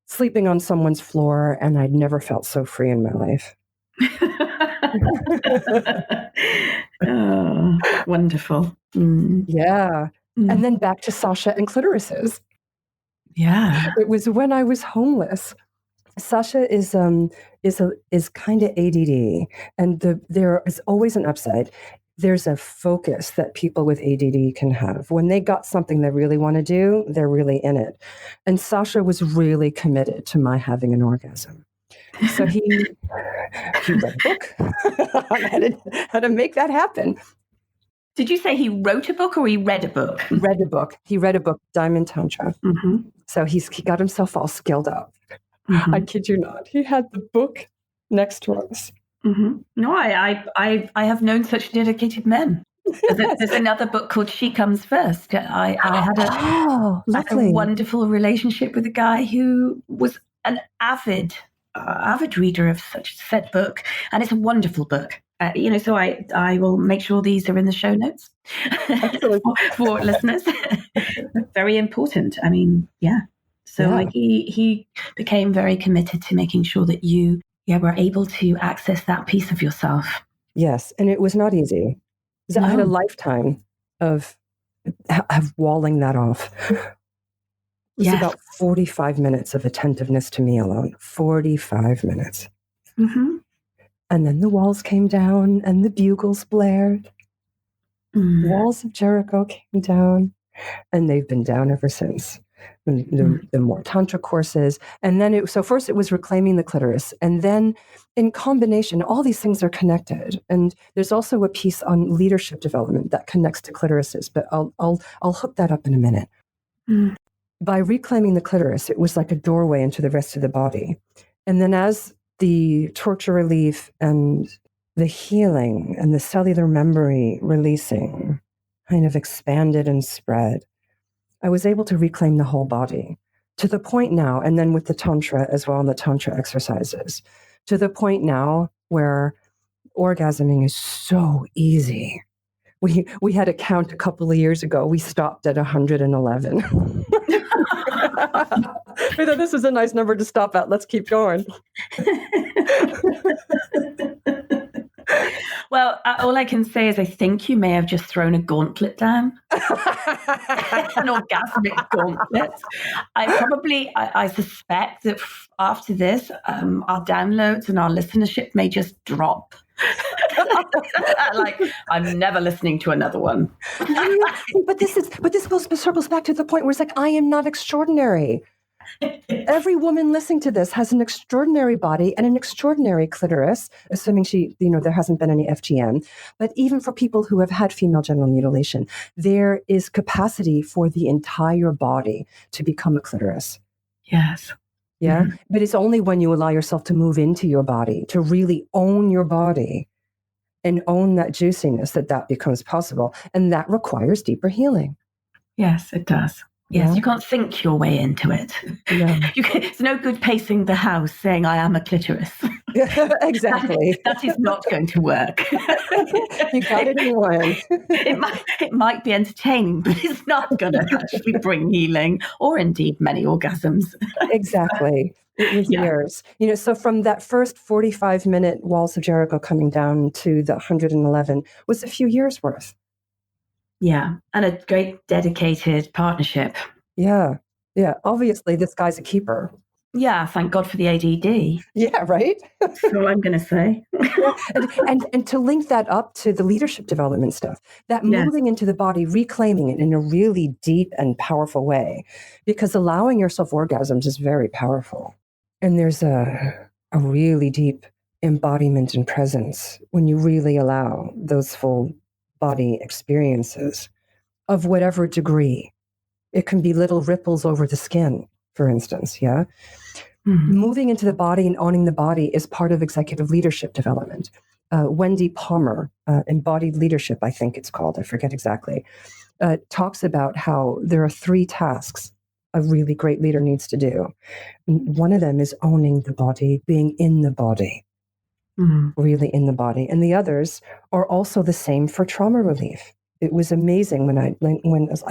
[SPEAKER 4] sleeping on someone's floor, and I'd never felt so free in my life.
[SPEAKER 2] Oh, wonderful.
[SPEAKER 4] Yeah. And then back to Sasha and clitorises.
[SPEAKER 2] Yeah.
[SPEAKER 4] It was when I was homeless. Sasha is kind of ADD, and there is always an upside. There's a focus that people with ADD can have. When they got something they really want to do, they're really in it. And Sasha was really committed to my having an orgasm. So he read a book on how to make that happen.
[SPEAKER 2] Did you say he wrote a book or he read a book?
[SPEAKER 4] Read a book. He read a book, Diamond Tantra. So he got himself all skilled up. I kid you not. He had the book next to us.
[SPEAKER 2] No, I have known such dedicated men. There's another book called She Comes First. I had a wonderful relationship with a guy who was an avid reader of such said book, and it's a wonderful book. So I will make sure these are in the show notes for listeners. Very important. I mean, yeah. So he became very committed to making sure that you were able to access that piece of yourself.
[SPEAKER 4] Yes, and it was not easy. No. I had a lifetime of walling that off. It was about 45 minutes of attentiveness to me alone. 45 minutes. And then the walls came down and the bugles blared. Walls of Jericho came down, and they've been down ever since. The more Tantra courses. And then first it was reclaiming the clitoris. And then in combination, all these things are connected. And there's also a piece on leadership development that connects to clitorises, but I'll hook that up in a minute. By reclaiming the clitoris, it was like a doorway into the rest of the body. And then as the torture relief and the healing and the cellular memory releasing kind of expanded and spread, I was able to reclaim the whole body to the point now, and then with the Tantra as well, and the Tantra exercises, to the point now where orgasming is so easy. We had a count a couple of years ago. We stopped at 111. We thought this is a nice number to stop at. Let's keep going.
[SPEAKER 2] Well, all I can say is I think you may have just thrown a gauntlet down, an orgasmic gauntlet. I suspect that after this, our downloads and our listenership may just drop. Like, I'm never listening to another one.
[SPEAKER 4] But this circles back to the point where it's like, I am not extraordinary. Every woman listening to this has an extraordinary body and an extraordinary clitoris, assuming there hasn't been any FGM. But even for people who have had female genital mutilation, there is capacity for the entire body to become a clitoris.
[SPEAKER 2] Yes.
[SPEAKER 4] Yeah. Mm-hmm. But it's only when you allow yourself to move into your body, to really own your body and own that juiciness, that becomes possible. And that requires deeper healing.
[SPEAKER 2] Yes, it does. Yes, you can't think your way into it.
[SPEAKER 4] No.
[SPEAKER 2] It's no good pacing the house saying, I am a clitoris.
[SPEAKER 4] Exactly.
[SPEAKER 2] That is not going to work.
[SPEAKER 4] You got it in one.
[SPEAKER 2] It might be entertaining, but it's not going to actually bring healing or indeed many orgasms.
[SPEAKER 4] Exactly. It was years. So from that first 45-minute Walls of Jericho coming down to the 111 was a few years worth.
[SPEAKER 2] Yeah. And a great dedicated partnership.
[SPEAKER 4] Yeah. Yeah. Obviously, this guy's a keeper.
[SPEAKER 2] Yeah. Thank God for the ADD.
[SPEAKER 4] Yeah, right?
[SPEAKER 2] That's all I'm going to say.
[SPEAKER 4] and to link that up to the leadership development stuff, that moving into the body, reclaiming it in a really deep and powerful way, because allowing yourself orgasms is very powerful. And there's a really deep embodiment and presence when you really allow those full body experiences of whatever degree. It can be little ripples over the skin, for instance, yeah? Mm-hmm. Moving into the body and owning the body is part of executive leadership development. Wendy Palmer, Embodied Leadership, I think it's called, I forget exactly, talks about how there are 3 tasks a really great leader needs to do. And one of them is owning the body, being in the body, really in the body. And the others are also the same for trauma relief. It was amazing when I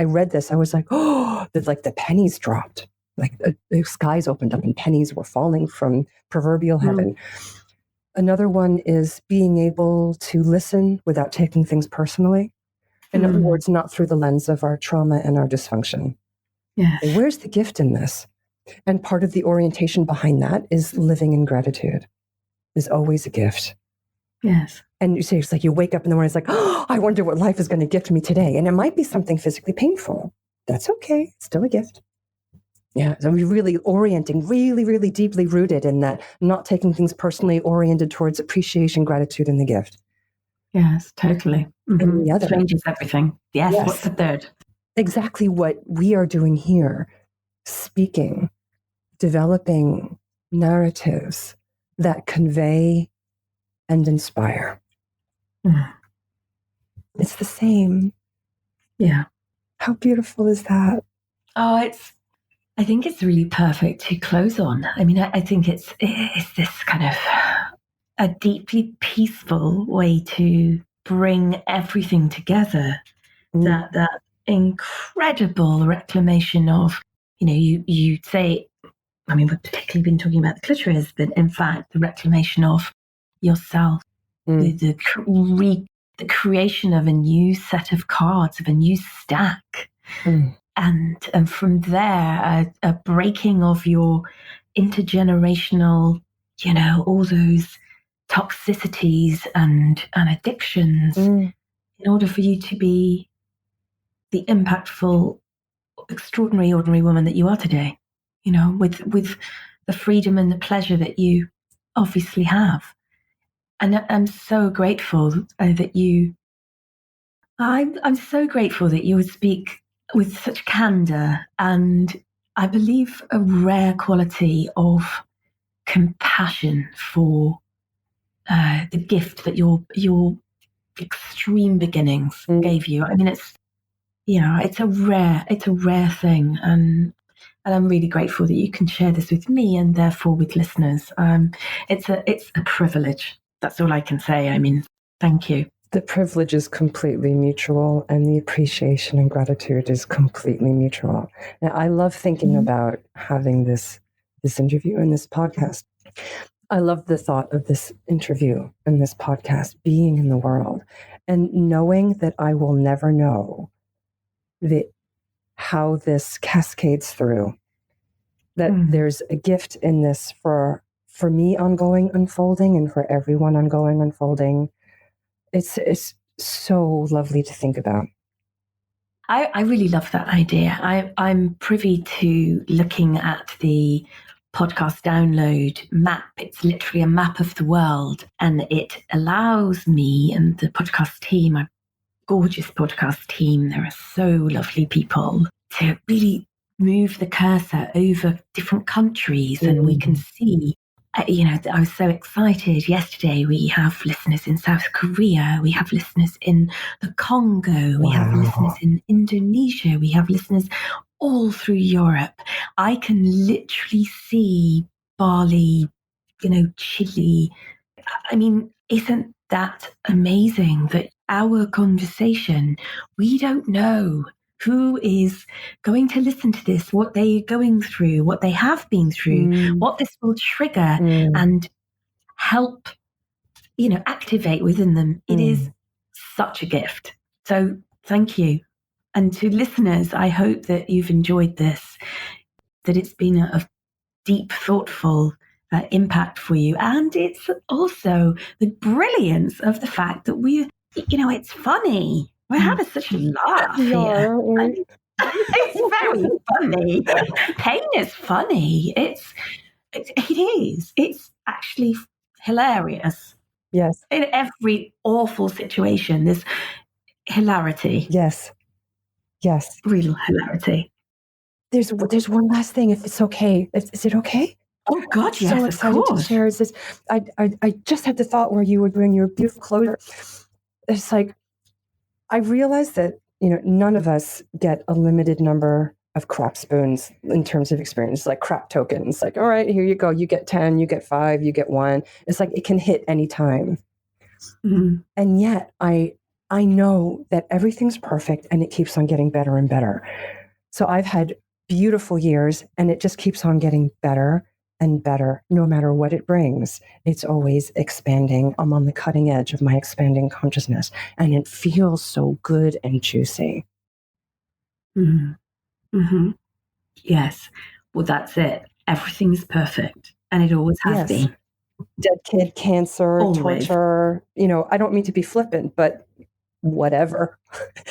[SPEAKER 4] read this, I was like, oh, the pennies dropped. Like the skies opened up and pennies were falling from proverbial heaven. Another one is being able to listen without taking things personally. In other words, not through the lens of our trauma and our dysfunction.
[SPEAKER 2] Yes.
[SPEAKER 4] Where's the gift in this? And part of the orientation behind that is living in gratitude. Is always a gift.
[SPEAKER 2] Yes.
[SPEAKER 4] And you say, it's like you wake up in the morning, it's like, oh, I wonder what life is going to gift me today. And it might be something physically painful. That's okay. It's still a gift. Yeah. So we're really orienting, really, really deeply rooted in that, not taking things personally, oriented towards appreciation, gratitude, and the gift.
[SPEAKER 2] Yes, totally.
[SPEAKER 4] And the other
[SPEAKER 2] changes everything. Yes. What's the third?
[SPEAKER 4] Exactly what we are doing here, speaking, developing narratives that convey and inspire. It's the same.
[SPEAKER 2] Yeah.
[SPEAKER 4] How beautiful is that?
[SPEAKER 2] Oh, I think it's really perfect to close on. I mean, I think it's this kind of a deeply peaceful way to bring everything together. That incredible reclamation of, you say, I mean, we've particularly been talking about the clitoris, but in fact, the reclamation of yourself, the creation of a new set of cards, of a new stack. And from there, a breaking of your intergenerational, all those toxicities and addictions in order for you to be the impactful, extraordinary, ordinary woman that you are today, with the freedom and the pleasure that you obviously have. And I'm so grateful that I'm so grateful that you would speak with such candor and, I believe, a rare quality of compassion for the gift that your extreme beginnings gave you. I mean, it's a rare thing, and I'm really grateful that you can share this with me and therefore with listeners. It's a privilege. That's all I can say. I mean, thank you.
[SPEAKER 4] The privilege is completely mutual, and the appreciation and gratitude is completely mutual. Now, I love thinking about having this interview and this podcast. I love the thought of this interview and this podcast being in the world and knowing that I will never know how this cascades through, that there's a gift in this for me ongoing unfolding and for everyone ongoing unfolding. It's so lovely to think about.
[SPEAKER 2] I really love that idea. I'm privy to looking at the podcast download map. It's literally a map of the world, and it allows me and the podcast team, a gorgeous podcast team, there are so lovely people, to really move the cursor over different countries, and we can see, I was so excited yesterday. We have listeners in South Korea, we have listeners in the Congo, we have listeners in Indonesia, we have listeners all through Europe. I can literally see Bali, Chile. I mean, isn't that amazing that our conversation, we don't know who is going to listen to this, what they're going through, what they have been through, what this will trigger and help, activate within them. It is such a gift. So thank you. And to listeners, I hope that you've enjoyed this, that it's been a deep, thoughtful impact for you. And it's also the brilliance of the fact that it's funny. We're having such a laugh here. It's very funny. Pain is funny. It is. It's actually hilarious.
[SPEAKER 4] Yes.
[SPEAKER 2] In every awful situation, there's hilarity.
[SPEAKER 4] Yes.
[SPEAKER 2] Real hilarity.
[SPEAKER 4] There's one last thing, if it's okay. Is it okay?
[SPEAKER 2] Oh God, yes,
[SPEAKER 4] so excited to share is this. I just had the thought where you were doing your beautiful closure. It's like, I realized that, none of us get a limited number of crap spoons in terms of experience, like crap tokens. Like, all right, here you go. You get 10, you get 5, you get 1. It's like, it can hit any time. And yet I know that everything's perfect and it keeps on getting better and better. So I've had beautiful years and it just keeps on getting better and better, no matter what it brings. It's always expanding. I'm on the cutting edge of my expanding consciousness, and it feels so good and juicy.
[SPEAKER 2] Yes. Well, that's it. Everything's perfect, and it always has been.
[SPEAKER 4] Dead kid, cancer,
[SPEAKER 2] always.
[SPEAKER 4] Torture. I don't mean to be flippant, but whatever.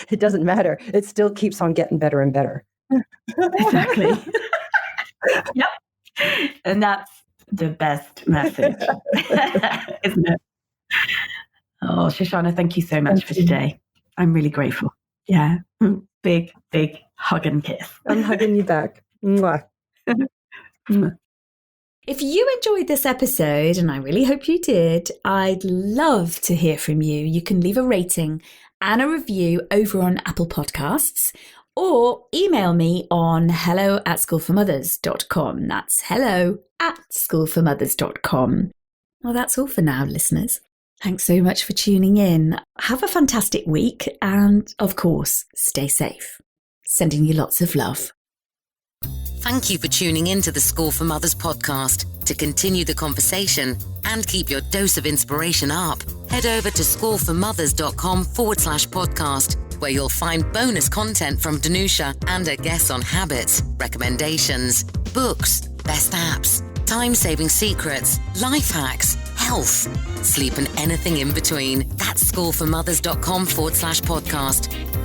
[SPEAKER 4] It doesn't matter. It still keeps on getting better and better.
[SPEAKER 2] Exactly. Yep. And that's the best message, isn't it? Oh, Shoshana, thank you so much for today. I'm really grateful. Yeah. Big, big hug and kiss.
[SPEAKER 4] I'm hugging you back. Mwah.
[SPEAKER 3] If you enjoyed this episode, and I really hope you did, I'd love to hear from you. You can leave a rating and a review over on Apple Podcasts, or email me on hello@schoolformothers.com. That's hello@schoolformothers.com. Well, that's all for now, listeners. Thanks so much for tuning in. Have a fantastic week, and of course, stay safe. Sending you lots of love.
[SPEAKER 1] Thank you for tuning in to the School for Mothers podcast. To continue the conversation and keep your dose of inspiration up, head over to schoolformothers.com/podcast, where you'll find bonus content from Danusha and her guests on habits, recommendations, books, best apps, time-saving secrets, life hacks, health, sleep, and anything in between. That's schoolformothers.com/podcast.